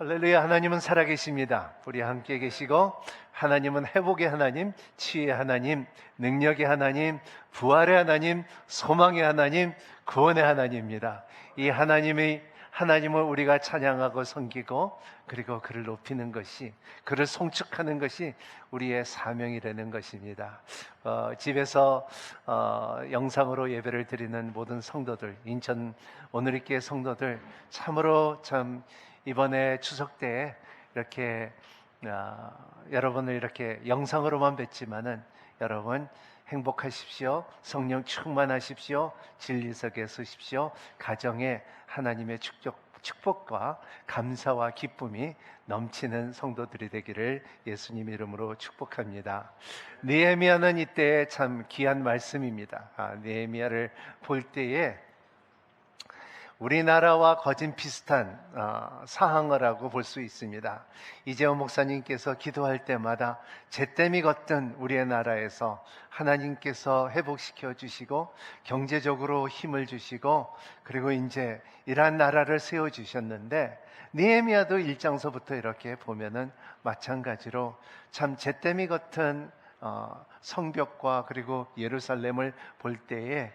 할렐루야. 하나님은 살아계십니다. 우리 함께 계시고, 하나님은 회복의 하나님, 치유의 하나님, 능력의 하나님, 부활의 하나님, 소망의 하나님, 구원의 하나님입니다. 이 하나님을 우리가 찬양하고 섬기고, 그리고 그를 높이는 것이, 그를 송축하는 것이 우리의 사명이라는 것입니다. 집에서 영상으로 예배를 드리는 모든 성도들, 인천 오늘리교회 성도들, 참으로 참 이번에 추석 때에 이렇게 여러분을 이렇게 영상으로만 뵀지만은 여러분 행복하십시오. 성령 충만하십시오. 진리석에 서십시오. 가정에 하나님의 축복과 감사와 기쁨이 넘치는 성도들이 되기를 예수님 이름으로 축복합니다. 느헤미야는 이때 참 귀한 말씀입니다. 느헤미야를 볼 때에 우리나라와 거진 비슷한 상황을 하고 볼 수 있습니다. 이재호 목사님께서 기도할 때마다 잿더미 걷던 우리의 나라에서 하나님께서 회복시켜 주시고 경제적으로 힘을 주시고 그리고 이제 이러한 나라를 세워주셨는데, 느헤미야도 1장서부터 이렇게 보면은 마찬가지로 참 잿더미 같은 성벽과 그리고 예루살렘을 볼 때에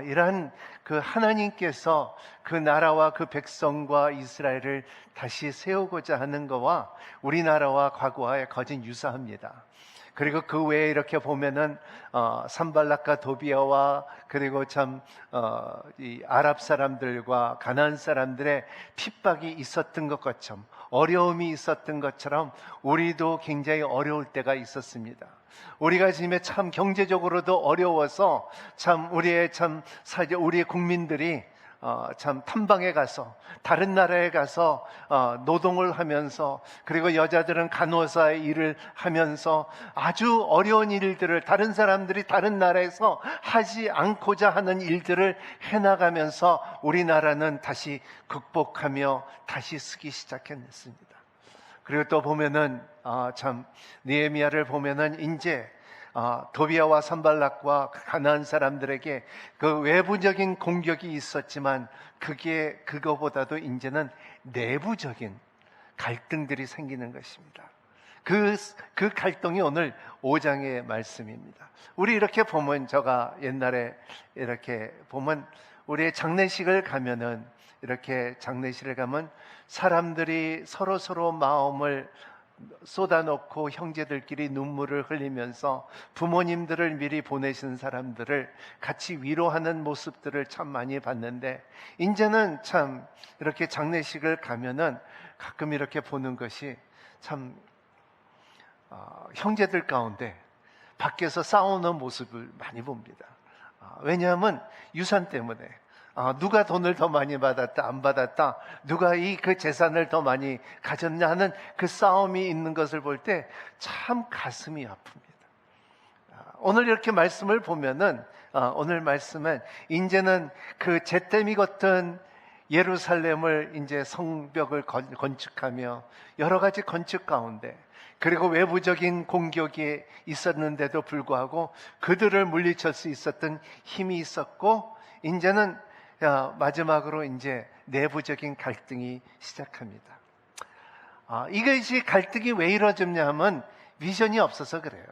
이러한 그 하나님께서 그 나라와 그 백성과 이스라엘을 다시 세우고자 하는 것과 우리나라와 과거와의 거진 유사합니다. 그리고 그 외에 이렇게 보면은 산발락과 도비아와 그리고 이 아랍 사람들과 가나안 사람들의 핍박이 있었던 것처럼, 어려움이 있었던 것처럼 우리도 굉장히 어려울 때가 있었습니다. 우리가 지금 참 경제적으로도 어려워서 참 우리의 국민들이 참 탐방에 가서 다른 나라에 가서 노동을 하면서, 그리고 여자들은 간호사의 일을 하면서 아주 어려운 일들을 다른 사람들이 다른 나라에서 하지 않고자 하는 일들을 해나가면서 우리나라는 다시 극복하며 다시 쓰기 시작했습니다. 그리고 또 보면은 느헤미야를 보면은 이제 도비아와 산발락과 가나안 사람들에게 그 외부적인 공격이 있었지만 그거보다도 이제는 내부적인 갈등들이 생기는 것입니다. 그 갈등이 오늘 5장의 말씀입니다. 우리 이렇게 보면, 제가 옛날에 이렇게 보면 우리의 장례식을 가면은, 이렇게 장례식을 가면 사람들이 서로 마음을 쏟아놓고 형제들끼리 눈물을 흘리면서 부모님들을 미리 보내신 사람들을 같이 위로하는 모습들을 참 많이 봤는데, 이제는 참 이렇게 장례식을 가면은 가끔 이렇게 보는 것이 참 형제들 가운데 밖에서 싸우는 모습을 많이 봅니다. 왜냐하면 유산 때문에 누가 돈을 더 많이 받았다 안 받았다, 누가 그 재산을 더 많이 가졌냐 하는 그 싸움이 있는 것을 볼 때 참 가슴이 아픕니다. 오늘 이렇게 말씀을 보면은 오늘 말씀은 이제는 그 잿더미 같은 예루살렘을 이제 성벽을 건축하며 여러 가지 건축 가운데, 그리고 외부적인 공격이 있었는데도 불구하고 그들을 물리칠 수 있었던 힘이 있었고, 이제는 마지막으로 이제 내부적인 갈등이 시작합니다. 이것이 갈등이 왜 이루어졌냐 하면 비전이 없어서 그래요.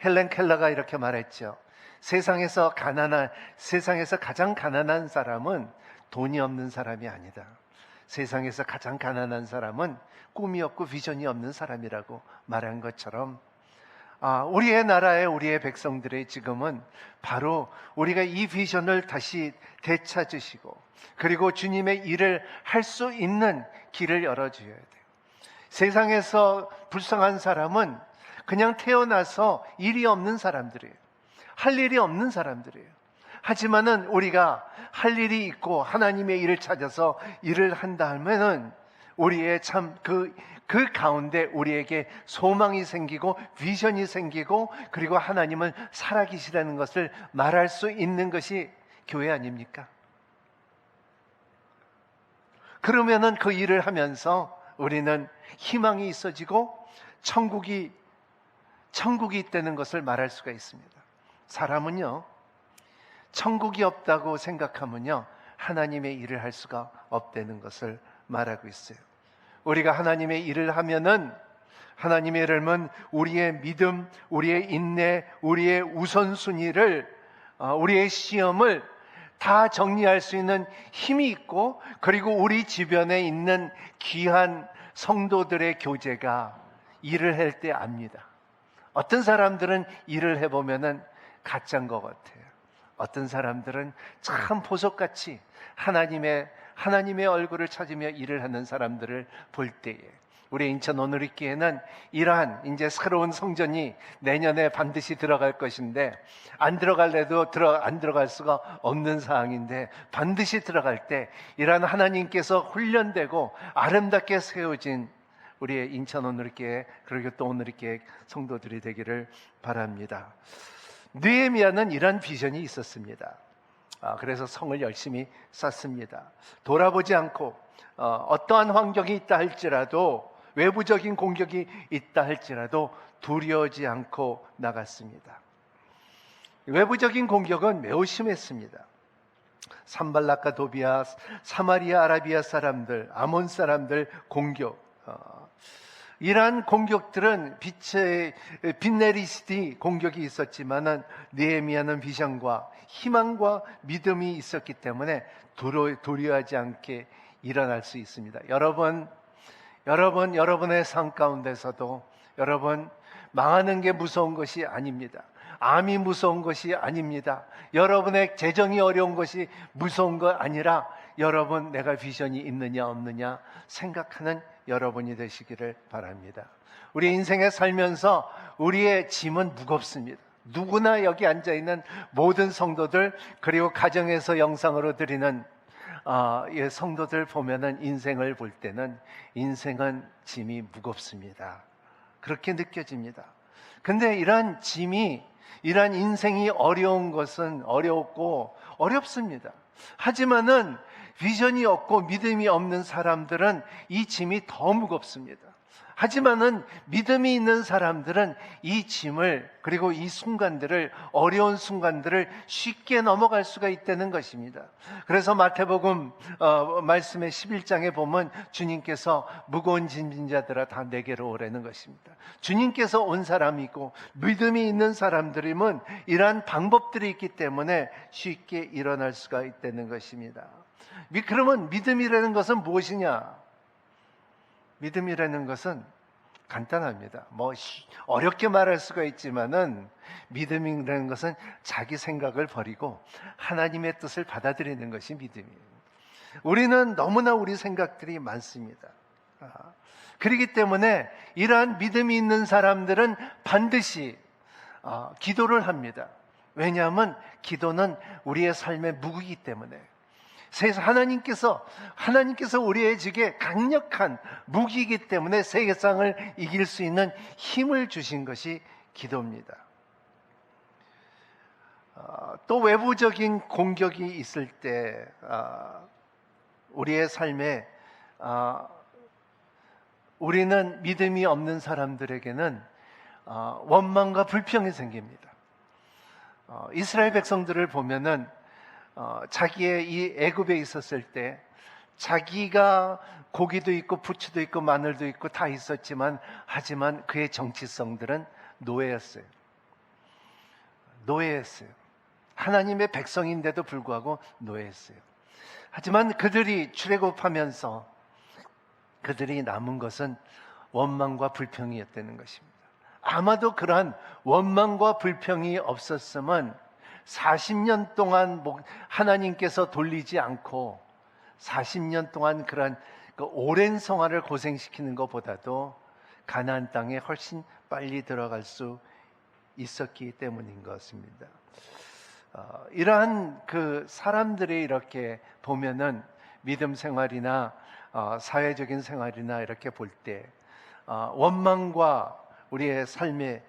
헬렌 켈러가 이렇게 말했죠. 세상에서 가장 가난한 사람은 돈이 없는 사람이 아니다. 세상에서 가장 가난한 사람은 꿈이 없고 비전이 없는 사람이라고 말한 것처럼, 우리의 나라의 우리의 백성들의 지금은 바로 우리가 이 비전을 다시 되찾으시고, 그리고 주님의 일을 할 수 있는 길을 열어줘야 돼요. 세상에서 불쌍한 사람은 그냥 태어나서 일이 없는 사람들이에요. 할 일이 없는 사람들이에요. 하지만은 우리가 할 일이 있고 하나님의 일을 찾아서 일을 한다면은 우리의 그 가운데 우리에게 소망이 생기고 비전이 생기고, 그리고 하나님은 살아계시다는 것을 말할 수 있는 것이 교회 아닙니까? 그러면은 그 일을 하면서 우리는 희망이 있어지고 천국이 있다는 것을 말할 수가 있습니다. 사람은요, 천국이 없다고 생각하면요, 하나님의 일을 할 수가 없다는 것을 말하고 있어요. 우리가 하나님의 일을 하면은 하나님의 일은 우리의 믿음, 우리의 인내, 우리의 우선순위를, 우리의 시험을 다 정리할 수 있는 힘이 있고, 그리고 우리 주변에 있는 귀한 성도들의 교제가 일을 할 때 압니다. 어떤 사람들은 일을 해보면은 가짜인 것 같아요. 어떤 사람들은 참 보석같이 하나님의 얼굴을 찾으며 일을 하는 사람들을 볼 때에, 우리 인천 오늘리교회는 이러한 이제 새로운 성전이 내년에 반드시 들어갈 것인데, 안 들어갈 수가 없는 사항인데, 반드시 들어갈 때 이러한 하나님께서 훈련되고 아름답게 세워진 우리의 인천 오늘리교회, 그리고 또 오늘리교회 성도들이 되기를 바랍니다. 느헤미야는 이런 비전이 있었습니다. 그래서 성을 열심히 쌓습니다. 돌아보지 않고 어떠한 환경이 있다 할지라도, 외부적인 공격이 있다 할지라도 두려워하지 않고 나갔습니다. 외부적인 공격은 매우 심했습니다. 산발락과 도비아, 사마리아 아라비아 사람들, 아몬 사람들 공격, 이러한 공격들은 빛내리시디 공격이 있었지만은, 느헤미야는 비전과 희망과 믿음이 있었기 때문에 두려워하지 않게 일어날 수 있습니다. 여러분의 삶 가운데서도 여러분, 망하는 게 무서운 것이 아닙니다. 암이 무서운 것이 아닙니다. 여러분의 재정이 어려운 것이 무서운 것 아니라, 여러분 내가 비전이 있느냐 없느냐 생각하는 여러분이 되시기를 바랍니다. 우리 인생에 살면서 우리의 짐은 무겁습니다. 누구나 여기 앉아있는 모든 성도들, 그리고 가정에서 영상으로 드리는 성도들 보면은, 인생을 볼 때는 인생은 짐이 무겁습니다. 그렇게 느껴집니다. 근데 이러한 짐이, 이러한 인생이 어려운 것은 어렵고 어렵습니다. 하지만은 비전이 없고 믿음이 없는 사람들은 이 짐이 더 무겁습니다. 하지만은 믿음이 있는 사람들은 이 짐을, 그리고 이 순간들을, 어려운 순간들을 쉽게 넘어갈 수가 있다는 것입니다. 그래서 마태복음 말씀의 11장에 보면 주님께서 무거운 짐진 자들아 다 내게로 오라는 것입니다. 주님께서 온 사람이고 믿음이 있는 사람들이면 이러한 방법들이 있기 때문에 쉽게 일어날 수가 있다는 것입니다. 그러면 믿음이라는 것은 무엇이냐? 믿음이라는 것은 간단합니다. 어렵게 말할 수가 있지만은, 믿음이라는 것은 자기 생각을 버리고 하나님의 뜻을 받아들이는 것이 믿음이에요. 우리는 너무나 우리 생각들이 많습니다. 그렇기 때문에 이러한 믿음이 있는 사람들은 반드시 기도를 합니다. 왜냐하면 기도는 우리의 삶의 무기이기 때문에. 하나님께서 우리에게 강력한 무기이기 때문에 세상을 이길 수 있는 힘을 주신 것이 기도입니다. 또 외부적인 공격이 있을 때 우리의 삶에 우리는 믿음이 없는 사람들에게는 원망과 불평이 생깁니다. 이스라엘 백성들을 보면은 자기의 이 애굽에 있었을 때 자기가 고기도 있고 부추도 있고 마늘도 있고 다 있었지만, 하지만 그의 정치성들은 노예였어요. 하나님의 백성인데도 불구하고 노예였어요. 하지만 그들이 출애굽하면서 그들이 남은 것은 원망과 불평이었다는 것입니다. 아마도 그러한 원망과 불평이 없었으면 40년 동안 하나님께서 돌리지 않고 40년 동안 그런 오랜 생활을 고생시키는 것보다도 가나안 땅에 훨씬 빨리 들어갈 수 있었기 때문인 것입니다. 이러한 그 사람들이 이렇게 보면은 믿음 생활이나 사회적인 생활이나 이렇게 볼 때 원망과 우리의 삶에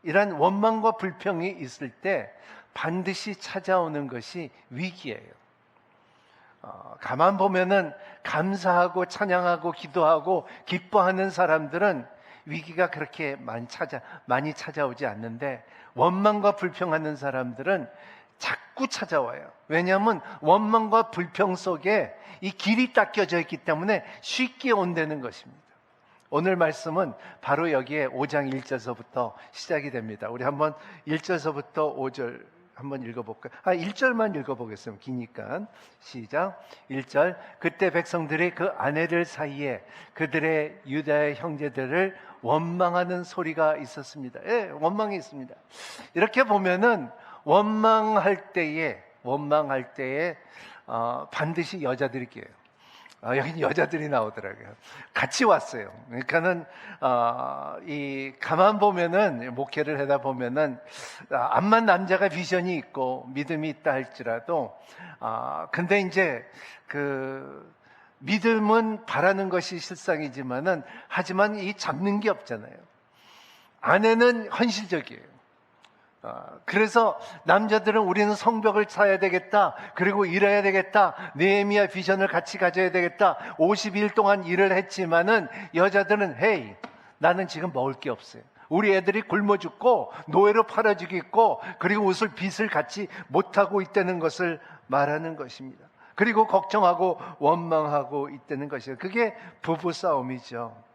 이러한 원망과 불평이 있을 때 반드시 찾아오는 것이 위기예요. 가만 보면은 감사하고 찬양하고 기도하고 기뻐하는 사람들은 위기가 그렇게 많이 찾아오지 않는데, 원망과 불평하는 사람들은 자꾸 찾아와요. 왜냐하면 원망과 불평 속에 이 길이 닦여져 있기 때문에 쉽게 온다는 것입니다. 오늘 말씀은 바로 여기에 5장 1절서부터 시작이 됩니다. 우리 한번 1절서부터 5절 한번 읽어볼까요? 1절만 읽어보겠습니다. 기니까. 시작. 1절. 그때 백성들이 그 아내들 사이에 그들의 유다의 형제들을 원망하는 소리가 있었습니다. 예, 원망이 있습니다. 이렇게 보면은 원망할 때에 반드시 여자들이 껴요. 여기 여자들이 나오더라고요. 같이 왔어요. 그러니까는 가만 보면은, 목회를 하다 보면은 암만 남자가 비전이 있고 믿음이 있다 할지라도 근데 이제 그 믿음은 바라는 것이 실상이지만은 하지만 이 잡는 게 없잖아요. 아내는 현실적이에요. 그래서 남자들은 우리는 성벽을 차야 되겠다, 그리고 일해야 되겠다, 느헤미야 비전을 같이 가져야 되겠다, 50일 동안 일을 했지만은 여자들은 헤이, 나는 지금 먹을 게 없어요. 우리 애들이 굶어 죽고 노예로 팔아 죽겠고, 그리고 옷을 빚을 같이 못하고 있다는 것을 말하는 것입니다. 그리고 걱정하고 원망하고 있다는 것이에요. 그게 부부 싸움이죠.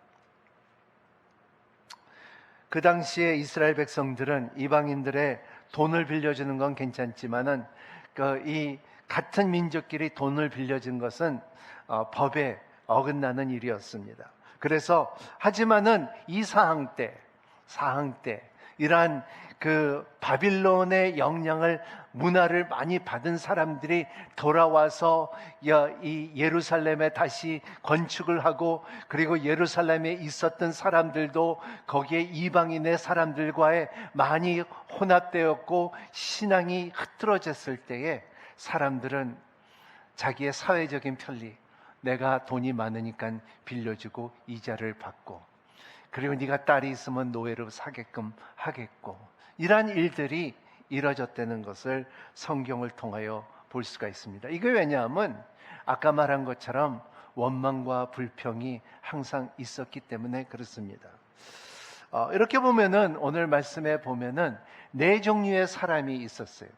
그 당시에 이스라엘 백성들은 이방인들의 돈을 빌려주는 건 괜찮지만은 이 같은 민족끼리 돈을 빌려준 것은 법에 어긋나는 일이었습니다. 그래서 하지만은 이 사항 때 이러한 그 바빌론의 영향을, 문화를 많이 받은 사람들이 돌아와서 이 예루살렘에 다시 건축을 하고, 그리고 예루살렘에 있었던 사람들도 거기에 이방인의 사람들과의 많이 혼합되었고 신앙이 흐트러졌을 때에 사람들은 자기의 사회적인 편리, 내가 돈이 많으니까 빌려주고 이자를 받고, 그리고 네가 딸이 있으면 노예로 사게끔 하겠고, 이러한 일들이 이뤄졌다는 것을 성경을 통하여 볼 수가 있습니다. 이게 왜냐하면 아까 말한 것처럼 원망과 불평이 항상 있었기 때문에 그렇습니다. 이렇게 보면은, 오늘 말씀에 보면은 네 종류의 사람이 있었어요.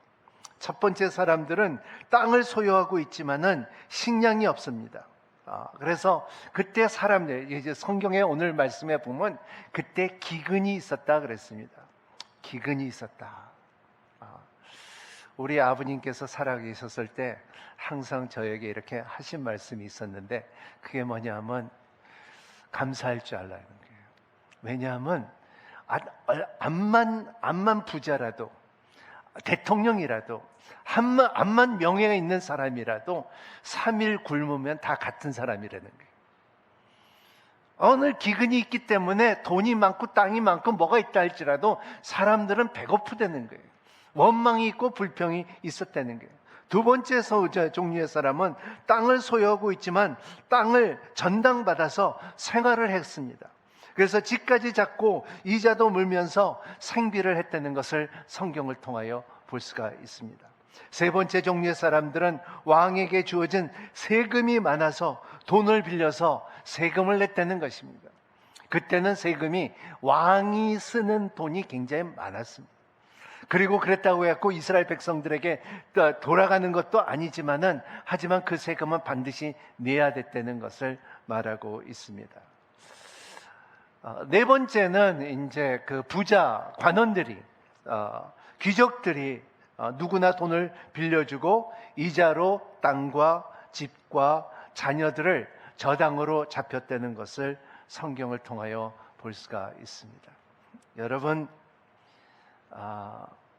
첫 번째 사람들은 땅을 소유하고 있지만은 식량이 없습니다. 그래서 그때 사람들, 이제 성경의 오늘 말씀에 보면 그때 기근이 있었다 그랬습니다. 기근이 있었다. 우리 아버님께서 살아계셨을 때 항상 저에게 이렇게 하신 말씀이 있었는데, 그게 뭐냐면 감사할 줄 알라는 거예요. 왜냐하면 암만 부자라도, 대통령이라도, 암만 명예가 있는 사람이라도 3일 굶으면 다 같은 사람이라는 거예요. 오늘 기근이 있기 때문에 돈이 많고 땅이 많고 뭐가 있다 할지라도 사람들은 배고프다는 거예요. 원망이 있고 불평이 있었다는 거예요. 두 번째 종류의 사람은 땅을 소유하고 있지만 땅을 전당받아서 생활을 했습니다. 그래서 집까지 잡고 이자도 물면서 생비를 했다는 것을 성경을 통하여 볼 수가 있습니다. 세 번째 종류의 사람들은 왕에게 주어진 세금이 많아서 돈을 빌려서 세금을 냈다는 것입니다. 그때는 세금이, 왕이 쓰는 돈이 굉장히 많았습니다. 그리고 그랬다고 해서 이스라엘 백성들에게 돌아가는 것도 아니지만은, 하지만 그 세금은 반드시 내야 됐다는 것을 말하고 있습니다. 네 번째는 이제 그 부자 관원들이, 귀족들이 누구나 돈을 빌려주고 이자로 땅과 집과 자녀들을 저당으로 잡혔다는 것을 성경을 통하여 볼 수가 있습니다. 여러분,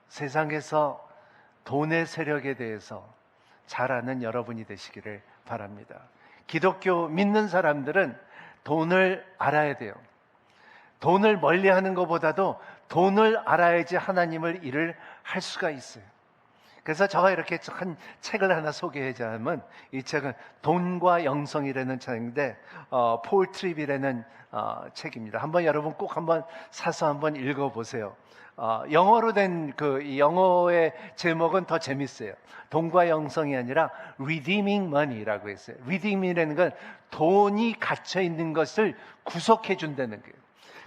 세상에서 돈의 세력에 대해서 잘 아는 여러분이 되시기를 바랍니다. 기독교 믿는 사람들은 돈을 알아야 돼요. 돈을 멀리하는 것보다도 돈을 알아야지 하나님을 일을 할 수가 있어요. 그래서 제가 이렇게 한 책을 하나 소개하자면, 이 책은 돈과 영성이라는 책인데 폴 트립이라는 책입니다. 한번 여러분 꼭 한번 사서 한번 읽어보세요. 영어로 된 이 영어의 제목은 더 재밌어요. 돈과 영성이 아니라 Redeeming Money라고 했어요. Redeem이라는 건 돈이 갇혀 있는 것을 구속해 준다는 거예요.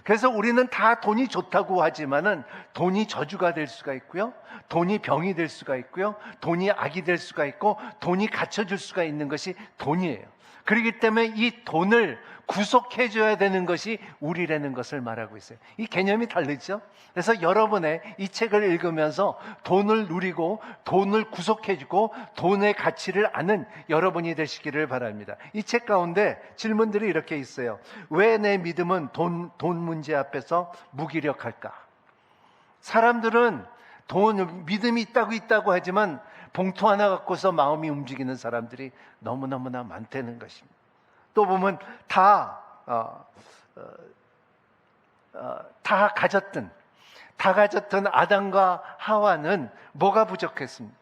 그래서 우리는 다 돈이 좋다고 하지만은 돈이 저주가 될 수가 있고요. 돈이 병이 될 수가 있고요. 돈이 악이 될 수가 있고 돈이 갇혀줄 수가 있는 것이 돈이에요. 그렇기 때문에 이 돈을 구속해줘야 되는 것이 우리라는 것을 말하고 있어요. 이 개념이 다르죠? 그래서 여러분의 이 책을 읽으면서 돈을 누리고 돈을 구속해주고 돈의 가치를 아는 여러분이 되시기를 바랍니다. 이 책 가운데 질문들이 이렇게 있어요. 왜 내 믿음은 돈 문제 앞에서 무기력할까? 사람들은 믿음이 있다고 하지만 봉투 하나 갖고서 마음이 움직이는 사람들이 너무너무나 많다는 것입니다. 또 보면 다 가졌던 아담과 하와는 뭐가 부족했습니까?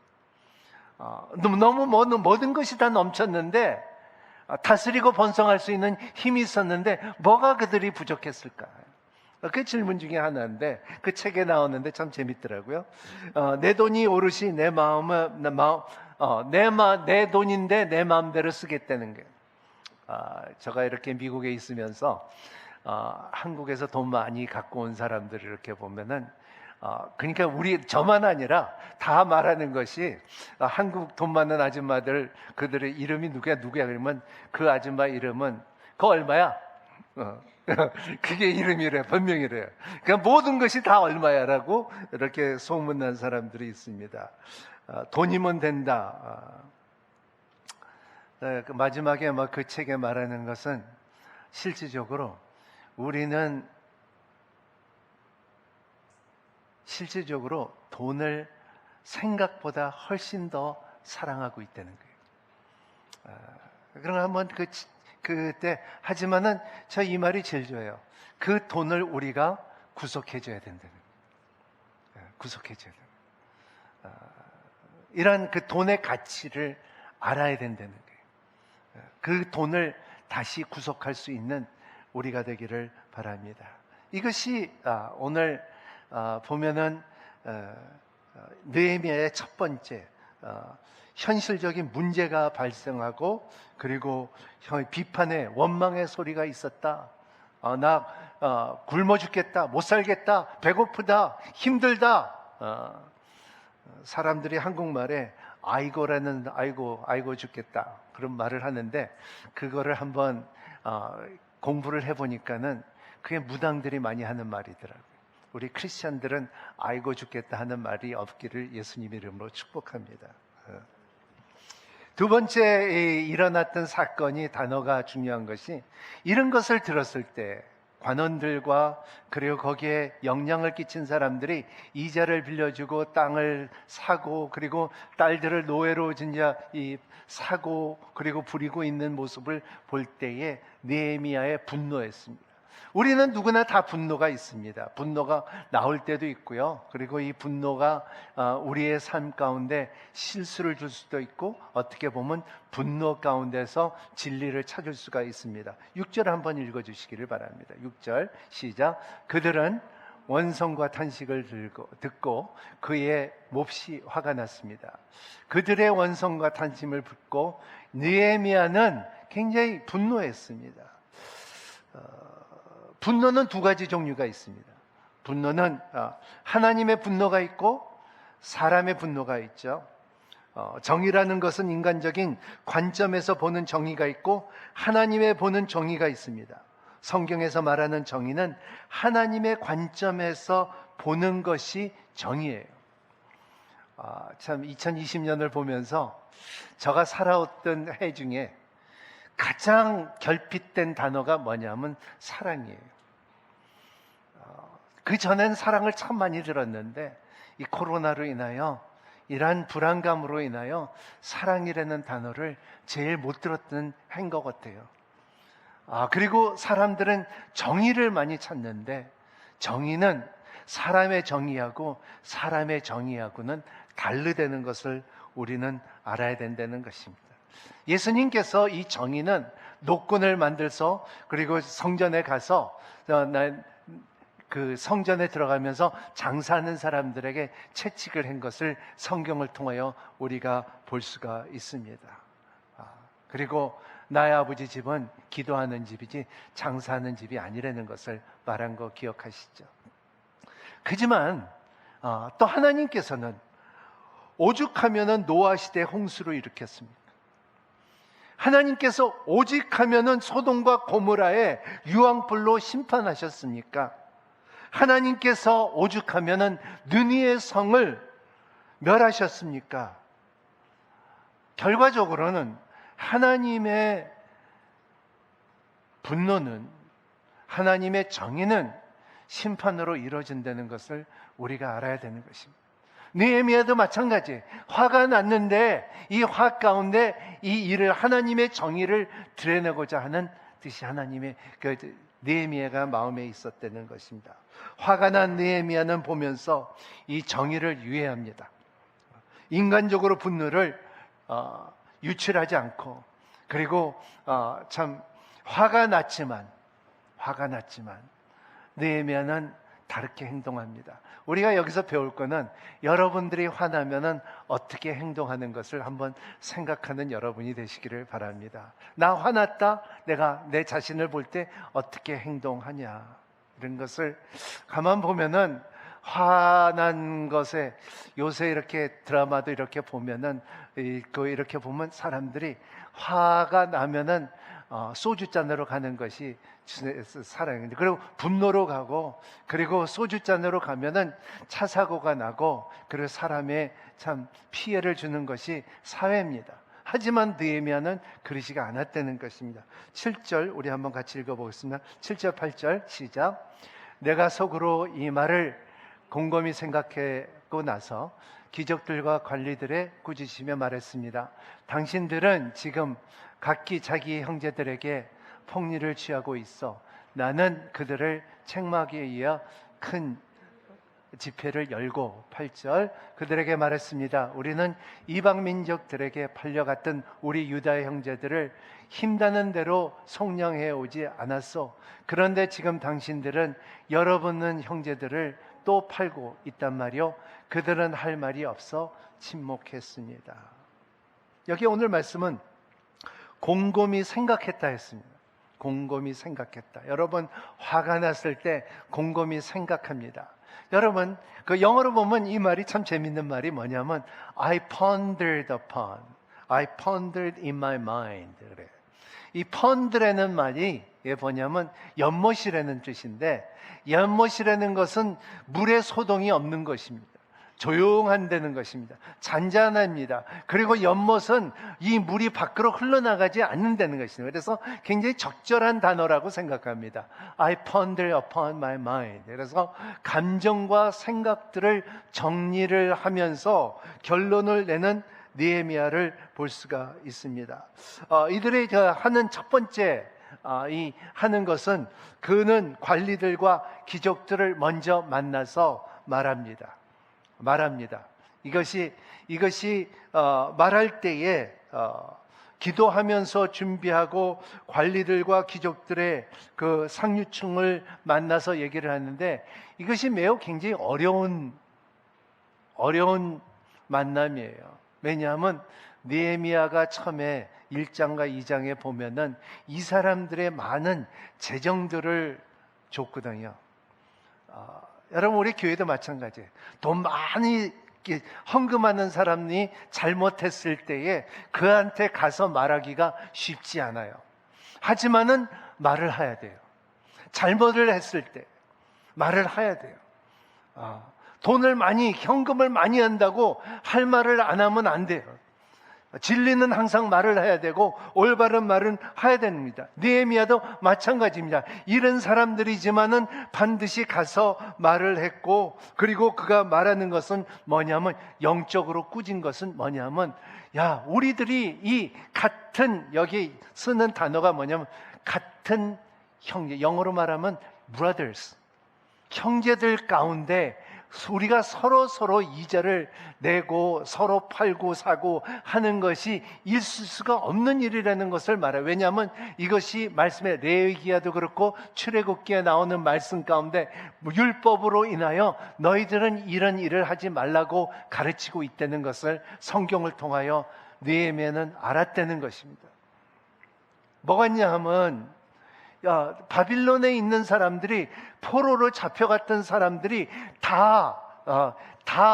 너무 모든 것이 다 넘쳤는데 다스리고 번성할 수 있는 힘이 있었는데 뭐가 그들이 부족했을까? 그 질문 중에 하나인데 그 책에 나오는데 참 재밌더라고요. 내 돈이 오롯이 내 돈인데 내 마음대로 쓰겠다는 게. 제가 이렇게 미국에 있으면서 한국에서 돈 많이 갖고 온 사람들을 이렇게 보면은 그러니까 저만 아니라 다 말하는 것이 한국 돈 많은 아줌마들 그들의 이름이 누구야 그러면 그 아줌마 이름은 그거 얼마야? 그게 이름이래, 본명이래요. 그러니까 모든 것이 다 얼마야라고 이렇게 소문난 사람들이 있습니다. 돈이면 된다. 마지막에 그 책에 말하는 것은 실질적으로 우리는 돈을 생각보다 훨씬 더 사랑하고 있다는 거예요. 그럼 한번 그때 하지만은 저 이 말이 제일 좋아요. 그 돈을 우리가 구속해줘야 된다는 거예요. 구속해줘야 된다. 이런 그 돈의 가치를 알아야 된다는 거예요. 그 돈을 다시 구속할 수 있는 우리가 되기를 바랍니다. 이것이 오늘 보면은 느헤미야의 첫 번째 현실적인 문제가 발생하고 그리고 비판의 원망의 소리가 있었다. 나 굶어 죽겠다, 못 살겠다, 배고프다, 힘들다. 사람들이 한국말에 아이고 죽겠다 그런 말을 하는데 그거를 한번 공부를 해보니까는 그게 무당들이 많이 하는 말이더라고요. 우리 크리스찬들은 아이고 죽겠다 하는 말이 없기를 예수님 이름으로 축복합니다. 두 번째 일어났던 사건이 단어가 중요한 것이 이런 것을 들었을 때 관원들과 그리고 거기에 영향을 끼친 사람들이 이자를 빌려주고 땅을 사고 그리고 딸들을 노예로 사고 그리고 부리고 있는 모습을 볼 때에 느헤미야의 분노했습니다. 우리는 누구나 다 분노가 있습니다. 분노가 나올 때도 있고요. 그리고 이 분노가 우리의 삶 가운데 실수를 줄 수도 있고 어떻게 보면 분노 가운데서 진리를 찾을 수가 있습니다. 6절 한번 읽어주시기를 바랍니다. 6절 시작. 그들은 원성과 탄식을 듣고 그의 몹시 화가 났습니다. 그들의 원성과 탄식을 듣고 느헤미야는 굉장히 분노했습니다. 분노는 두 가지 종류가 있습니다. 분노는 하나님의 분노가 있고 사람의 분노가 있죠. 정의라는 것은 인간적인 관점에서 보는 정의가 있고 하나님의 보는 정의가 있습니다. 성경에서 말하는 정의는 하나님의 관점에서 보는 것이 정의예요. 참 2020년을 보면서 제가 살아왔던 해 중에 가장 결핍된 단어가 뭐냐면 사랑이에요. 그 전엔 사랑을 참 많이 들었는데 이 코로나로 인하여 이러한 불안감으로 인하여 사랑이라는 단어를 제일 못 들었던 해인 것 같아요. 그리고 사람들은 정의를 많이 찾는데 정의는 사람의 정의하고 사람의 정의하고는 다르다는 것을 우리는 알아야 된다는 것입니다. 예수님께서 이 정의는 노끈을 만들어서 그리고 성전에 가서 그 성전에 들어가면서 장사하는 사람들에게 채찍을 한 것을 성경을 통하여 우리가 볼 수가 있습니다. 그리고 나의 아버지 집은 기도하는 집이지 장사하는 집이 아니라는 것을 말한 거 기억하시죠? 그지만 또 하나님께서는 오죽하면은 노아 시대 홍수를 일으켰습니까? 하나님께서 오직하면은 소돔과 고모라에 유황불로 심판하셨습니까? 하나님께서 오죽하면은 느니의 성을 멸하셨습니까? 결과적으로는 하나님의 분노는, 하나님의 정의는 심판으로 이루어진다는 것을 우리가 알아야 되는 것입니다. 느헤미야도 마찬가지. 화가 났는데 이 화 가운데 이 일을, 하나님의 정의를 드러내고자 하는 뜻이 하나님의 느헤미야가 마음에 있었다는 것입니다. 화가 난 느헤미야는 보면서 이 정의를 유예합니다. 인간적으로 분노를 유출하지 않고, 그리고 참 화가 났지만 느헤미야는 다르게 행동합니다. 우리가 여기서 배울 거는 여러분들이 화나면은 어떻게 행동하는 것을 한번 생각하는 여러분이 되시기를 바랍니다. 나 화났다. 내가 내 자신을 볼 때 어떻게 행동하냐, 이런 것을 가만 보면은, 화난 것에 요새 이렇게 드라마도 이렇게 보면은 이렇게 보면 사람들이 화가 나면은 소주잔으로 가는 것이 사랑인데, 그리고 분노로 가고, 그리고 소주잔으로 가면은 차 사고가 나고, 그리고 사람의 참 피해를 주는 것이 사회입니다. 하지만 느헤미야는 그러지가 않았다는 것입니다. 7절 우리 한번 같이 읽어보겠습니다. 7절 8절 시작. 내가 속으로 이 말을 곰곰이 생각하고 나서 귀족들과 관리들의 꾸짖으며 말했습니다. 당신들은 지금 각기 자기 형제들에게 폭리를 취하고 있어. 나는 그들을 책망하기 위해 큰 집회를 열고, 8절 그들에게 말했습니다. 우리는 이방 민족들에게 팔려갔던 우리 유다의 형제들을 힘다는 대로 속량해 오지 않았소. 그런데 지금 당신들은 여러분은 형제들을 또 팔고 있단 말이요. 그들은 할 말이 없어 침묵했습니다. 여기 오늘 말씀은 곰곰이 생각했다 했습니다. 곰곰이 생각했다. 여러분, 화가 났을 때 곰곰이 생각합니다. 여러분, 그 영어로 보면 이 말이 참 재밌는 말이 뭐냐면 I pondered upon, I pondered in my mind. 그래. 이 ponder라는 말이 뭐냐면 연못이라는 뜻인데, 연못이라는 것은 물에 소동이 없는 것입니다. 조용한다는 것입니다. 잔잔합니다. 그리고 연못은 이 물이 밖으로 흘러나가지 않는다는 것입니다. 그래서 굉장히 적절한 단어라고 생각합니다. I ponder upon my mind. 그래서 감정과 생각들을 정리를 하면서 결론을 내는 느헤미야를 볼 수가 있습니다. 이들이 하는 첫 번째 하는 것은, 그는 관리들과 귀족들을 먼저 만나서 말합니다. 이것이 말할 때에 기도하면서 준비하고 관리들과 귀족들의 그 상류층을 만나서 얘기를 하는데, 이것이 매우 굉장히 어려운 만남이에요. 왜냐하면 느헤미야가 처음에 1장과 2장에 보면은 이 사람들의 많은 재정들을 줬거든요. 여러분, 우리 교회도 마찬가지예요. 돈 많이 헌금하는 사람이 잘못했을 때에 그한테 가서 말하기가 쉽지 않아요. 하지만은 말을 해야 돼요. 잘못을 했을 때 말을 해야 돼요. 돈을 많이, 현금을 많이 한다고 할 말을 안 하면 안 돼요. 진리는 항상 말을 해야 되고 올바른 말은 해야 됩니다. 느헤미야도 마찬가지입니다. 이런 사람들이지만은 반드시 가서 말을 했고, 그리고 그가 말하는 것은 뭐냐면, 영적으로 꾸진 것은 뭐냐면, 야, 우리들이 이 같은, 여기 쓰는 단어가 뭐냐면 같은 형제, 영어로 말하면 brothers, 형제들 가운데 우리가 서로 이자를 내고 서로 팔고 사고 하는 것이 있을 수가 없는 일이라는 것을 말해요. 왜냐하면 이것이 말씀에 레위기야도 그렇고 출애굽기에 나오는 말씀 가운데 율법으로 인하여 너희들은 이런 일을 하지 말라고 가르치고 있다는 것을 성경을 통하여 느헤미야는 알았다는 것입니다. 뭐겠냐 하면 바빌론에 있는 사람들이, 포로로 잡혀갔던 사람들이 다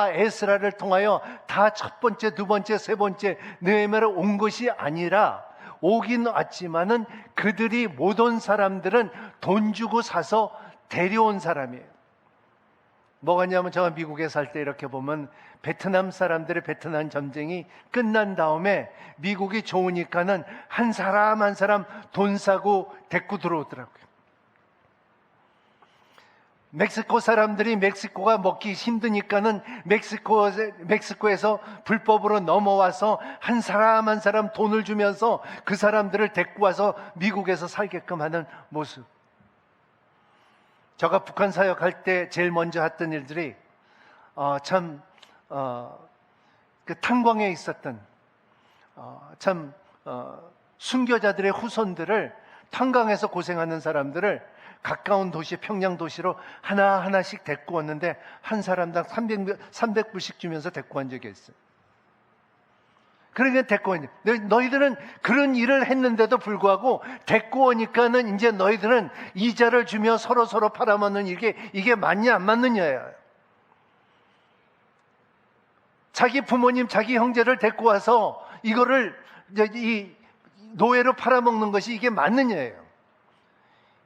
에스라를 통하여 다 첫 번째, 두 번째, 세 번째 느헤미야로 온 것이 아니라, 오긴 왔지만은 그들이 못 온 사람들은 돈 주고 사서 데려온 사람이에요. 뭐가냐면, 제가 미국에 살 때 이렇게 보면 베트남 사람들의 베트남 전쟁이 끝난 다음에 미국이 좋으니까는 한 사람 한 사람 돈 사고 데리고 들어오더라고요. 멕시코 사람들이 멕시코가 먹기 힘드니까는 멕시코에서 불법으로 넘어와서 한 사람 한 사람 돈을 주면서 그 사람들을 데리고 와서 미국에서 살게끔 하는 모습. 제가 북한 사역할 때 제일 먼저 했던 일들이 그 탄광에 있었던 순교자들의 후손들을, 탄광에서 고생하는 사람들을 가까운 도시, 평양 도시로 하나하나씩 데리고 왔는데 한 사람당 300불씩 주면서 데리고 온 적이 있어요. 그러니까 데리고 오니까, 너희들은 그런 일을 했는데도 불구하고 데리고 오니까는 이제 너희들은 이자를 주며 서로 팔아먹는, 이게 맞냐 안 맞느냐예요. 자기 부모님, 자기 형제를 데리고 와서 이거를 이 노예로 팔아먹는 것이 이게 맞느냐예요.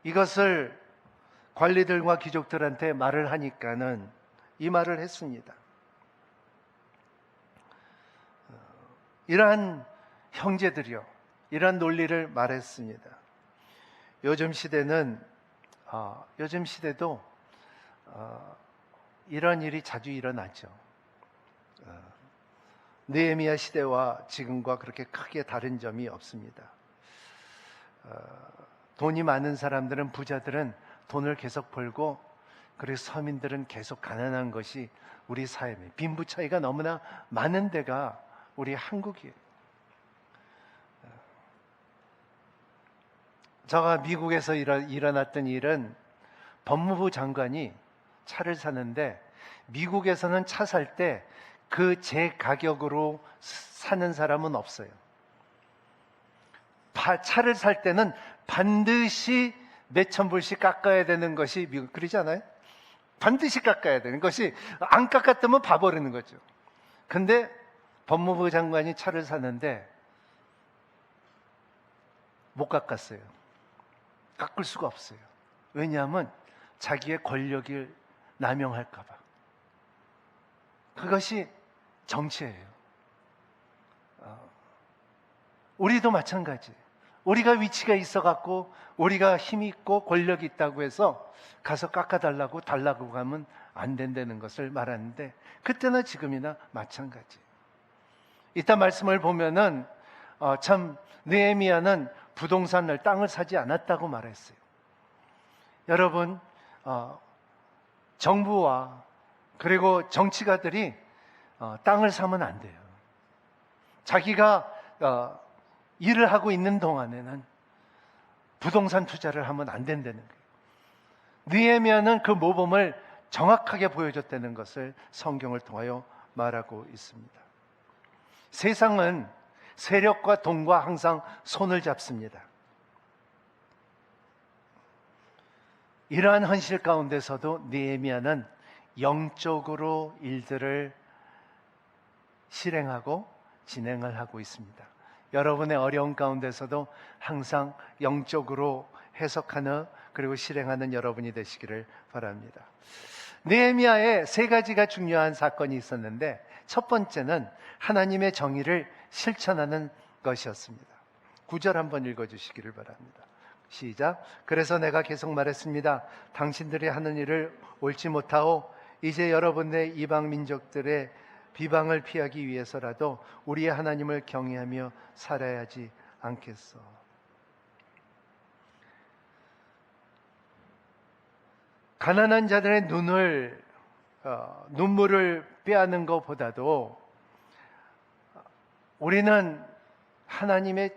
이것을 관리들과 귀족들한테 말을 하니까는 이 말을 했습니다. 이러한 형제들이요, 이러한 논리를 말했습니다. 요즘 시대도 이런 일이 자주 일어나죠. 느헤미야 시대와 지금과 그렇게 크게 다른 점이 없습니다. 돈이 많은 사람들은, 부자들은 돈을 계속 벌고, 그리고 서민들은 계속 가난한 것이 우리 삶의 빈부 차이가 너무나 많은 데가 우리 한국이에요. 제가 미국에서 일어났던 일은, 법무부 장관이 차를 사는데, 미국에서는 차 살 때 그 제 가격으로 사는 사람은 없어요. 차를 살 때는 반드시 몇천 불씩 깎아야 되는 것이 미국, 그러잖아요. 반드시 깎아야 되는 것이, 안 깎았다면 봐버리는 거죠. 근데 법무부 장관이 차를 사는데 못 깎았어요. 깎을 수가 없어요. 왜냐하면 자기의 권력을 남용할까 봐. 그것이 정치예요. 우리도 마찬가지. 우리가 위치가 있어갖고, 우리가 힘이 있고 권력이 있다고 해서 가서 깎아달라고 달라고 하면 안 된다는 것을 말하는데, 그때나 지금이나 마찬가지. 이따 말씀을 보면은 느헤미야는 부동산을, 땅을 사지 않았다고 말했어요. 여러분, 정부와 그리고 정치가들이 땅을 사면 안 돼요. 자기가 일을 하고 있는 동안에는 부동산 투자를 하면 안 된다는 거예요. 느헤미야는 그 모범을 정확하게 보여줬다는 것을 성경을 통하여 말하고 있습니다. 세상은 세력과 돈과 항상 손을 잡습니다. 이러한 현실 가운데서도 느헤미야는 영적으로 일들을 실행하고 진행을 하고 있습니다. 여러분의 어려운 가운데서도 항상 영적으로 해석하는, 그리고 실행하는 여러분이 되시기를 바랍니다. 느헤미야에 세 가지가 중요한 사건이 있었는데, 첫 번째는 하나님의 정의를 실천하는 것이었습니다. 9절 한번 읽어주시기를 바랍니다. 시작. 그래서 내가 계속 말했습니다. 당신들이 하는 일을 옳지 못하오. 이제 여러분의 이방 민족들의 비방을 피하기 위해서라도 우리의 하나님을 경외하며 살아야지 않겠어. 가난한 자들의 눈물을 빼앗는 것보다도 우리는 하나님의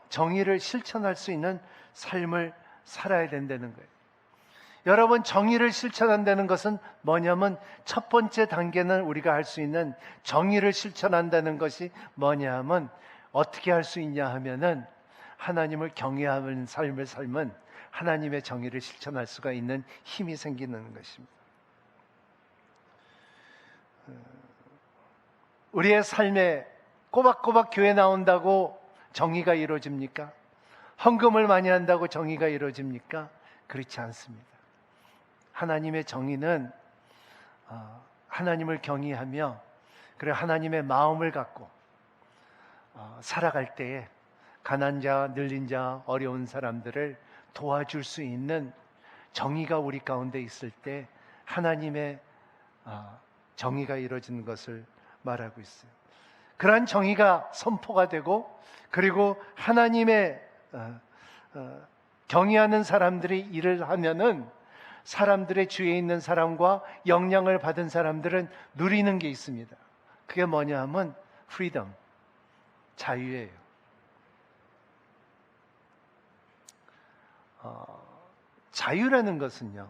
정의를 실천할 수 있는 삶을 살아야 된다는 거예요. 여러분, 정의를 실천한다는 것은 뭐냐면, 첫 번째 단계는 우리가 할 수 있는, 정의를 실천한다는 것이 뭐냐 하면, 어떻게 할 수 있냐 하면은, 하나님을 경외하는 삶을 살면 하나님의 정의를 실천할 수가 있는 힘이 생기는 것입니다. 우리의 삶에 꼬박꼬박 교회 나온다고 정의가 이루어집니까? 헌금을 많이 한다고 정의가 이루어집니까? 그렇지 않습니다. 하나님의 정의는 하나님을 경외하며 그리고 하나님의 마음을 갖고 살아갈 때에 가난한 자, 늘린 자, 어려운 사람들을 도와줄 수 있는 정의가 우리 가운데 있을 때 하나님의 정의가 이루어지는 것을 말하고 있어요. 그러한 정의가 선포가 되고 그리고 하나님의 경외하는 사람들이 일을 하면은 사람들의 주위에 있는 사람과 영향을 받은 사람들은 누리는 게 있습니다. 그게 뭐냐 하면 freedom, 자유예요. 자유라는 것은요,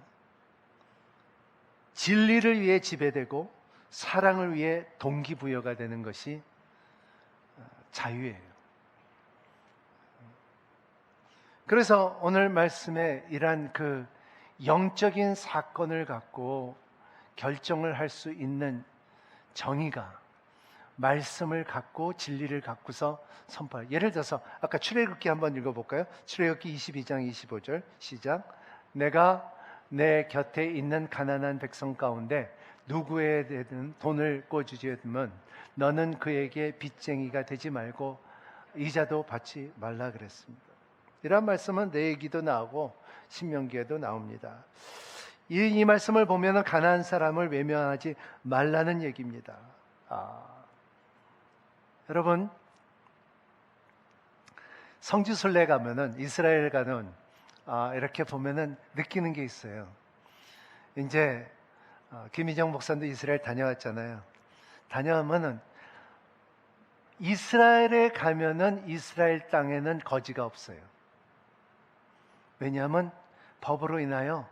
진리를 위해 지배되고 사랑을 위해 동기부여가 되는 것이 자유예요. 그래서 오늘 말씀에 이러한 그 영적인 사건을 갖고 결정을 할 수 있는 정의가 말씀을 갖고 진리를 갖고서 선포해요. 예를 들어서 아까 출애굽기 한번 읽어볼까요? 출애굽기 22장 25절 시작. 내가 내 곁에 있는 가난한 백성 가운데 누구에게든 돈을 꿔주지 않으면 너는 그에게 빚쟁이가 되지 말고 이자도 받지 말라 그랬습니다. 이런 말씀은 내 얘기도 나오고 신명기에도 나옵니다. 이 말씀을 보면 가난한 사람을 외면하지 말라는 얘기입니다. 여러분, 성지순례 가면은 이스라엘 가는 이렇게 보면은 느끼는 게 있어요. 이제 김희정 목사도 이스라엘 다녀왔잖아요. 다녀오면은 이스라엘에 가면은 이스라엘 땅에는 거지가 없어요. 왜냐하면 법으로 인하여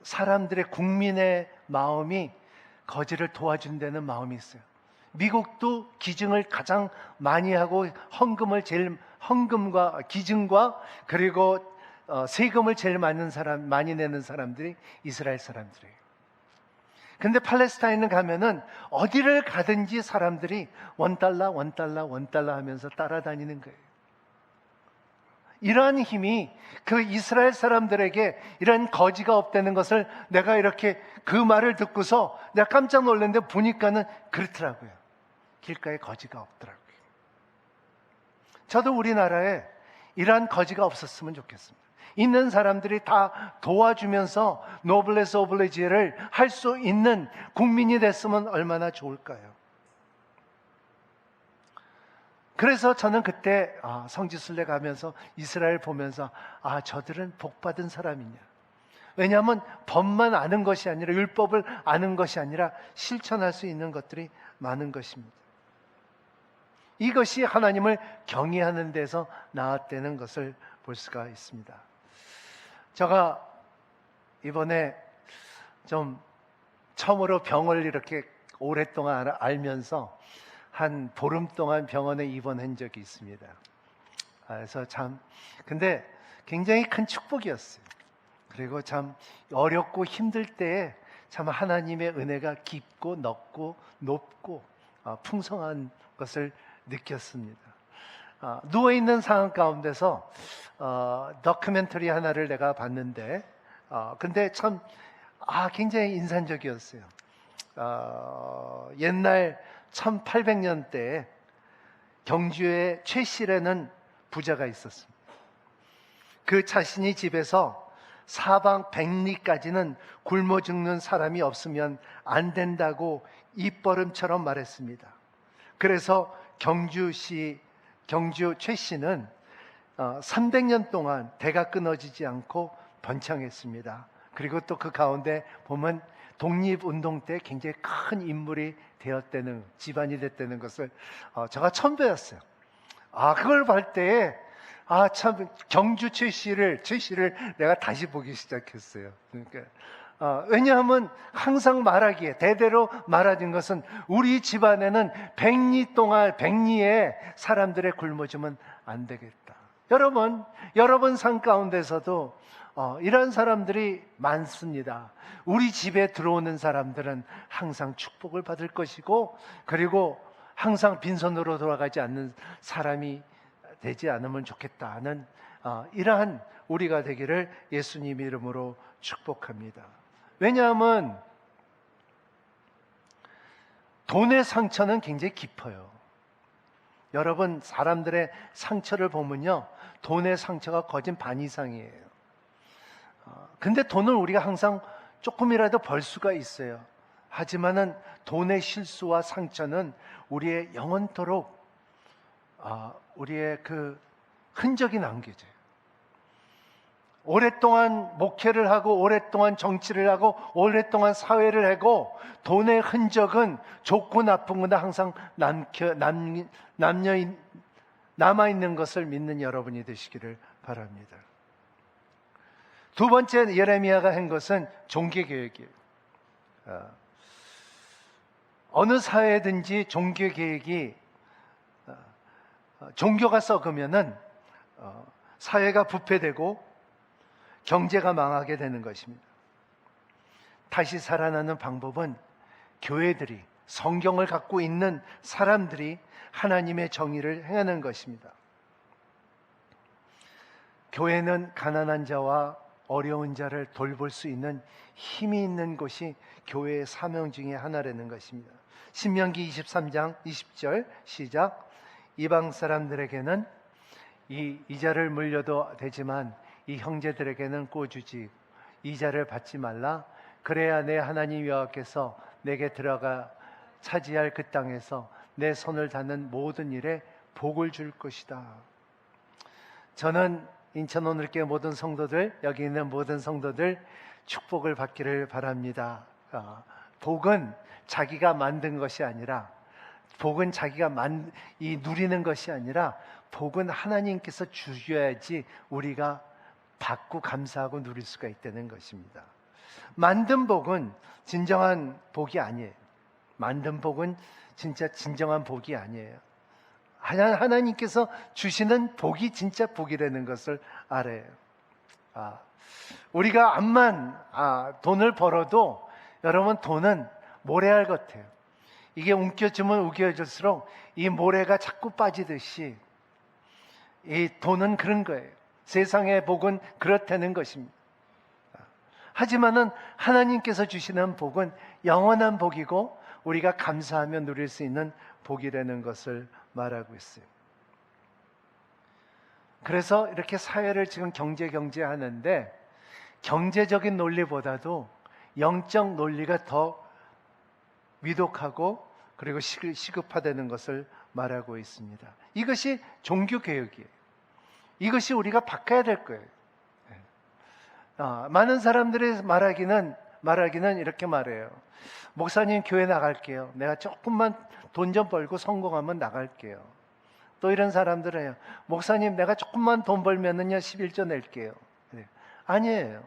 사람들의 국민의 마음이 거지를 도와준다는 마음이 있어요. 미국도 기증을 가장 많이 하고 헌금과 기증과 그리고 세금을 제일 많이 내는 사람들이 이스라엘 사람들이에요. 근데 팔레스타인은 가면은 어디를 가든지 사람들이 $1 하면서 따라다니는 거예요. 이러한 힘이 그 이스라엘 사람들에게 이런 거지가 없다는 것을 내가 이렇게 그 말을 듣고서 내가 깜짝 놀랐는데 보니까는 그렇더라고요. 길가에 거지가 없더라고요. 저도 우리나라에 이러한 거지가 없었으면 좋겠습니다. 있는 사람들이 다 도와주면서 노블레스 오블리지를 할 수 있는 국민이 됐으면 얼마나 좋을까요? 그래서 저는 그때 성지순례 가면서 이스라엘 보면서 저들은 복받은 사람이냐. 왜냐하면 법만 아는 것이 아니라 율법을 아는 것이 아니라 실천할 수 있는 것들이 많은 것입니다. 이것이 하나님을 경외하는 데서 나왔다는 것을 볼 수가 있습니다. 제가 이번에 좀 처음으로 병을 이렇게 오랫동안 알면서 한 보름 동안 병원에 입원한 적이 있습니다. 그래서 근데 굉장히 큰 축복이었어요. 그리고 참 어렵고 힘들 때에 참 하나님의 은혜가 깊고 높고 풍성한 것을 느꼈습니다. 누워있는 상황 가운데서 다큐멘터리 하나를 내가 봤는데 근데 참 굉장히 인상적이었어요. 옛날 1800년대에 경주에 최씨라는 부자가 있었습니다. 그 자신이 집에서 사방 100리까지는 굶어 죽는 사람이 없으면 안 된다고 입버릇처럼 말했습니다. 그래서 경주 최씨는 300년 동안 대가 끊어지지 않고 번창했습니다. 그리고 또 그 가운데 보면 독립운동 때 굉장히 큰 인물이 되었다는, 집안이 됐다는 것을 제가 처음 배웠어요. 그걸 볼 때에 참 경주 최씨를 내가 다시 보기 시작했어요. 그러니까 왜냐하면 항상 말하기에 대대로 말하는 것은 우리 집안에는 100리 동안 100리에 사람들의 굶어주면 안 되겠다. 여러분 삶 가운데서도 이런 사람들이 많습니다. 우리 집에 들어오는 사람들은 항상 축복을 받을 것이고, 그리고 항상 빈손으로 돌아가지 않는 사람이 되지 않으면 좋겠다는 이러한 우리가 되기를 예수님 이름으로 축복합니다. 왜냐하면 돈의 상처는 굉장히 깊어요. 여러분, 사람들의 상처를 보면요, 돈의 상처가 거진 반 이상이에요. 근데 돈을 우리가 항상 조금이라도 벌 수가 있어요. 하지만은 돈의 실수와 상처는 우리의 영원토록 우리의 그 흔적이 남겨져요. 오랫동안 목회를 하고, 오랫동안 정치를 하고, 오랫동안 사회를 하고, 돈의 흔적은 좋고 나쁜 거나 항상 남아있는 것을 믿는 여러분이 되시기를 바랍니다. 두 번째 예레미야가 한 것은 종교개혁이에요. 어느 사회든지 종교개혁이, 종교가 썩으면은 사회가 부패되고 경제가 망하게 되는 것입니다. 다시 살아나는 방법은 교회들이, 성경을 갖고 있는 사람들이 하나님의 정의를 행하는 것입니다. 교회는 가난한 자와 어려운 자를 돌볼 수 있는 힘이 있는 곳이 교회의 사명 중에 하나라는 것입니다. 신명기 23장 20절 시작. 이방 사람들에게는 이 이자를 물려도 되지만 이 형제들에게는 꿔주지, 이자를 받지 말라. 그래야 내 하나님 여호와께서 내게 들어가 차지할 그 땅에서 내 손을 닿는 모든 일에 복을 줄 것이다. 저는 인천 오늘교회 모든 성도들, 여기 있는 모든 성도들 축복을 받기를 바랍니다. 복은 자기가 만든 것이 아니라, 복은 자기가 누리는 것이 아니라, 복은 하나님께서 주셔야지 우리가 받고 감사하고 누릴 수가 있다는 것입니다. 만든 복은 진정한 복이 아니에요. 만든 복은 진짜 진정한 복이 아니에요. 하나님께서 주시는 복이 진짜 복이라는 것을 알아요. 우리가 암만 돈을 벌어도 여러분, 돈은 모래알 같아요. 이게 움켜쥐면 우겨질수록 이 모래가 자꾸 빠지듯이 이 돈은 그런 거예요. 세상의 복은 그렇다는 것입니다. 하지만은 하나님께서 주시는 복은 영원한 복이고 우리가 감사하며 누릴 수 있는 복이라는 것을 말하고 있어요. 그래서 이렇게 사회를 지금 경제하는데, 경제적인 논리보다도 영적 논리가 더 위독하고 그리고 시급하다는 것을 말하고 있습니다. 이것이 종교개혁이에요. 이것이 우리가 바꿔야 될 거예요. 많은 사람들이 말하기는 이렇게 말해요. 목사님, 교회 나갈게요. 내가 조금만 돈 좀 벌고 성공하면 나갈게요. 또 이런 사람들은 해요. 목사님, 내가 조금만 돈 벌면은요 11조 낼게요. 아니에요.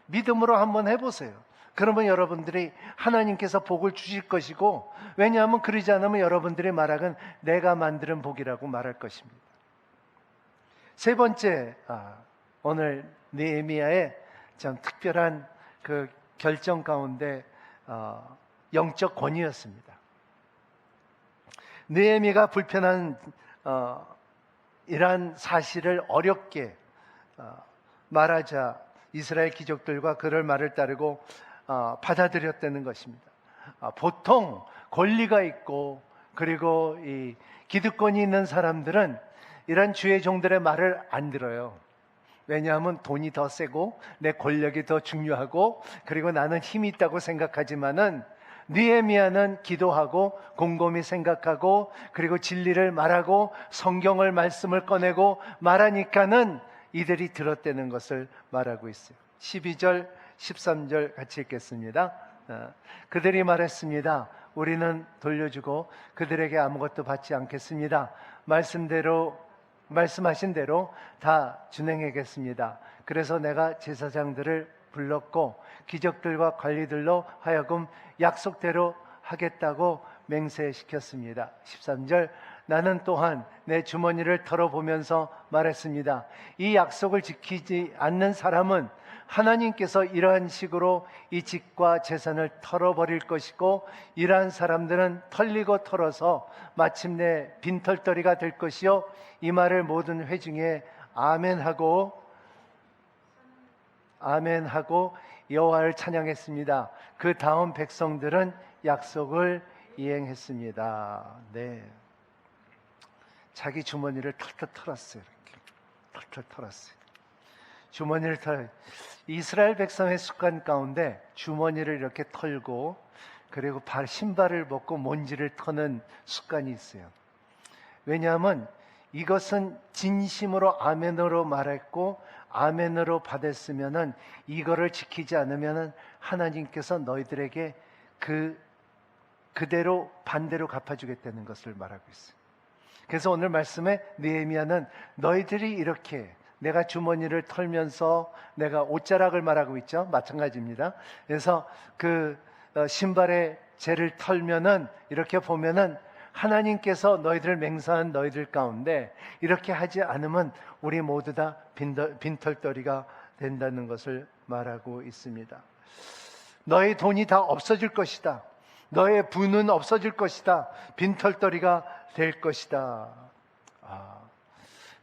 믿음으로 한번 해보세요. 그러면 여러분들이 하나님께서 복을 주실 것이고, 왜냐하면 그러지 않으면 여러분들의 말하건 내가 만드는 복이라고 말할 것입니다. 세 번째, 오늘 느헤미야의 참 특별한 그 결정 가운데 영적 권위였습니다. 느헤미야가 불편한 이러한 사실을 어렵게 말하자 이스라엘 귀족들과 그럴 말을 따르고 받아들였다는 것입니다. 보통 권리가 있고 그리고 이 기득권이 있는 사람들은 이런 주의 종들의 말을 안 들어요. 왜냐하면 돈이 더 세고 내 권력이 더 중요하고 그리고 나는 힘이 있다고 생각하지만은 느헤미야는 기도하고 곰곰이 생각하고 그리고 진리를 말하고 성경을 말씀을 꺼내고 말하니까는 이들이 들었다는 것을 말하고 있어요. 12절 13절 같이 읽겠습니다. 그들이 말했습니다. 우리는 돌려주고 그들에게 아무것도 받지 않겠습니다. 말씀하신 대로 다 준행하겠습니다. 그래서 내가 제사장들을 불렀고 귀족들과 관리들로 하여금 약속대로 하겠다고 맹세시켰습니다. 13절 나는 또한 내 주머니를 털어보면서 말했습니다. 이 약속을 지키지 않는 사람은 하나님께서 이러한 식으로 이 집과 재산을 털어버릴 것이고, 이러한 사람들은 털리고 털어서 마침내 빈털터리가 될 것이요, 이 말을 모든 회중에 아멘하고 여호와를 찬양했습니다. 그 다음 백성들은 약속을 이행했습니다. 네, 자기 주머니를 털털 털었어요. 이렇게 털털 털었어요. 주머니를 이스라엘 백성의 습관 가운데 주머니를 이렇게 털고, 그리고 신발을 벗고 먼지를 터는 습관이 있어요. 왜냐하면 이것은 진심으로 아멘으로 말했고 아멘으로 받았으면은, 이거를 지키지 않으면은 하나님께서 너희들에게 그대로 반대로 갚아주겠다는 것을 말하고 있어요. 그래서 오늘 말씀에 느헤미야는 너희들이 이렇게, 내가 주머니를 털면서 내가 옷자락을 말하고 있죠. 마찬가지입니다. 그래서 신발의 재를 털면은, 이렇게 보면은 하나님께서 너희들을 맹세한 너희들 가운데 이렇게 하지 않으면 우리 모두 다 빈털터리가 된다는 것을 말하고 있습니다. 너의 돈이 다 없어질 것이다. 너의 부는 없어질 것이다. 빈털터리가 될 것이다.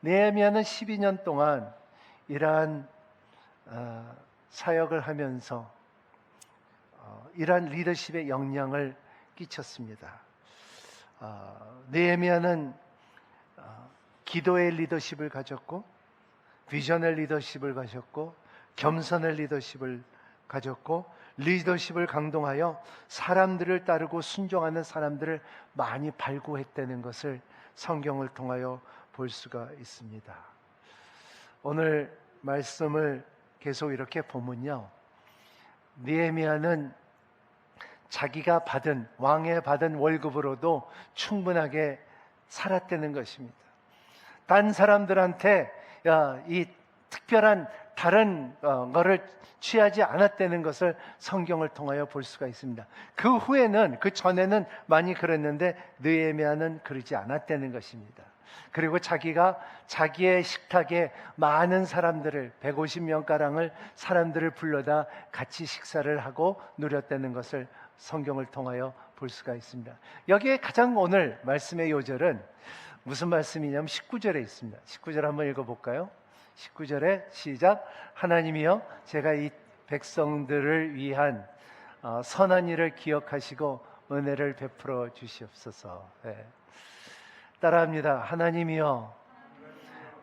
느헤미야는 12년 동안 이러한 사역을 하면서 이러한 리더십의 영향을 끼쳤습니다. 느헤미야는 기도의 리더십을 가졌고, 비전의 리더십을 가졌고, 겸손의 리더십을 가졌고, 리더십을 강동하여 사람들을 따르고 순종하는 사람들을 많이 발굴했다는 것을 성경을 통하여 볼 수가 있습니다. 오늘 말씀을 계속 이렇게 보면요, 느헤미야는 자기가 왕에 받은 월급으로도 충분하게 살았다는 것입니다. 딴 사람들한테 이 특별한 다른 거를 취하지 않았다는 것을 성경을 통하여 볼 수가 있습니다. 그 후에는, 그 전에는 많이 그랬는데 느헤미야는 그러지 않았다는 것입니다. 그리고 자기가 자기의 식탁에 많은 사람들을, 150명가량을 사람들을 불러다 같이 식사를 하고 누렸다는 것을 성경을 통하여 볼 수가 있습니다. 여기에 가장 오늘 말씀의 요절은 무슨 말씀이냐면 19절에 있습니다. 19절 한번 읽어볼까요? 19절에 시작. 하나님이여, 제가 이 백성들을 위한 선한 일을 기억하시고 은혜를 베풀어 주시옵소서. 네. 따라합니다. 하나님이여,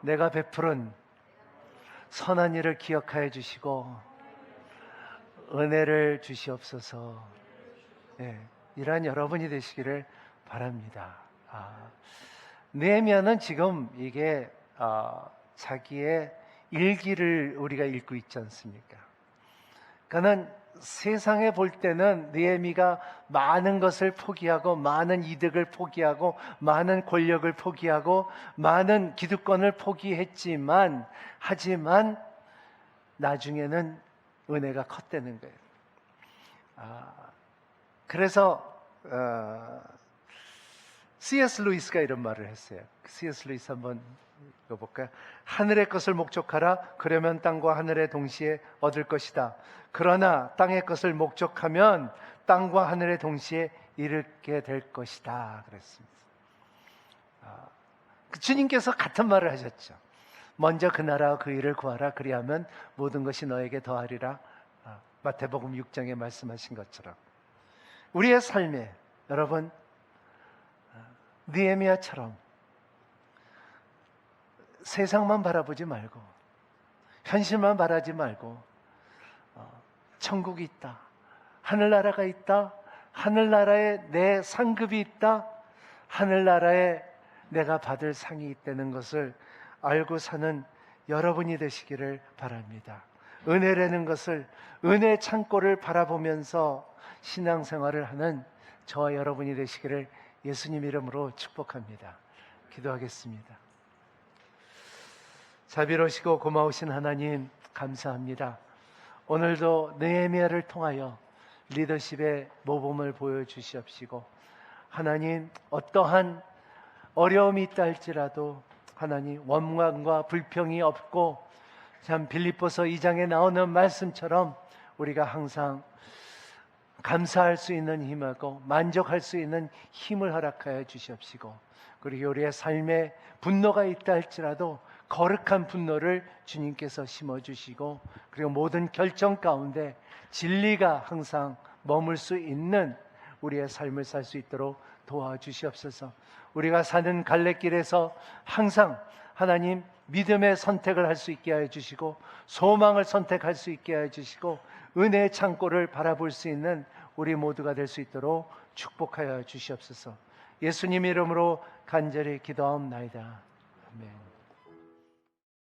내가 베풀은 선한 일을 기억하여 주시고 은혜를 주시옵소서. 네, 이러한 여러분이 되시기를 바랍니다. 느헤미야는 지금 이게 자기의 일기를 우리가 읽고 있지 않습니까? 그는 세상에 볼 때는 느헤미가 많은 것을 포기하고, 많은 이득을 포기하고, 많은 권력을 포기하고, 많은 기득권을 포기했지만, 하지만 나중에는 은혜가 컸다는 거예요. 그래서 C.S. 루이스가 이런 말을 했어요. C.S. 루이스 한번 읽어볼까요? 하늘의 것을 목적하라. 그러면 땅과 하늘의 동시에 얻을 것이다. 그러나 땅의 것을 목적하면 땅과 하늘의 동시에 이르게 될 것이다. 그랬습니다. 주님께서 같은 말을 하셨죠. 먼저 그 나라와 그 일을 구하라. 그리하면 모든 것이 너에게 더하리라. 마태복음 6장에 말씀하신 것처럼 우리의 삶에, 여러분, 느헤미야처럼 세상만 바라보지 말고, 현실만 바라지 말고, 천국이 있다, 하늘나라가 있다, 하늘나라에 내 상급이 있다, 하늘나라에 내가 받을 상이 있다는 것을 알고 사는 여러분이 되시기를 바랍니다. 은혜라는 것을, 은혜 창고를 바라보면서 신앙생활을 하는 저와 여러분이 되시기를 예수님 이름으로 축복합니다. 기도하겠습니다. 자비로우시고 고마우신 하나님, 감사합니다. 오늘도 느헤미야를 통하여 리더십의 모범을 보여주시옵시고, 하나님, 어떠한 어려움이 있다 할지라도 하나님 원망과 불평이 없고, 참 빌립보서 2장에 나오는 말씀처럼 우리가 항상 감사할 수 있는 힘하고 만족할 수 있는 힘을 허락하여 주시옵시고, 그리고 우리의 삶에 분노가 있다 할지라도 거룩한 분노를 주님께서 심어주시고, 그리고 모든 결정 가운데 진리가 항상 머물 수 있는 우리의 삶을 살 수 있도록 도와주시옵소서. 우리가 사는 갈래길에서 항상 하나님 믿음의 선택을 할 수 있게 하여 주시고, 소망을 선택할 수 있게 하여 주시고, 은혜의 창고를 바라볼 수 있는 우리 모두가 될 수 있도록 축복하여 주시옵소서. 예수님 이름으로 간절히 기도하옵나이다. 아멘.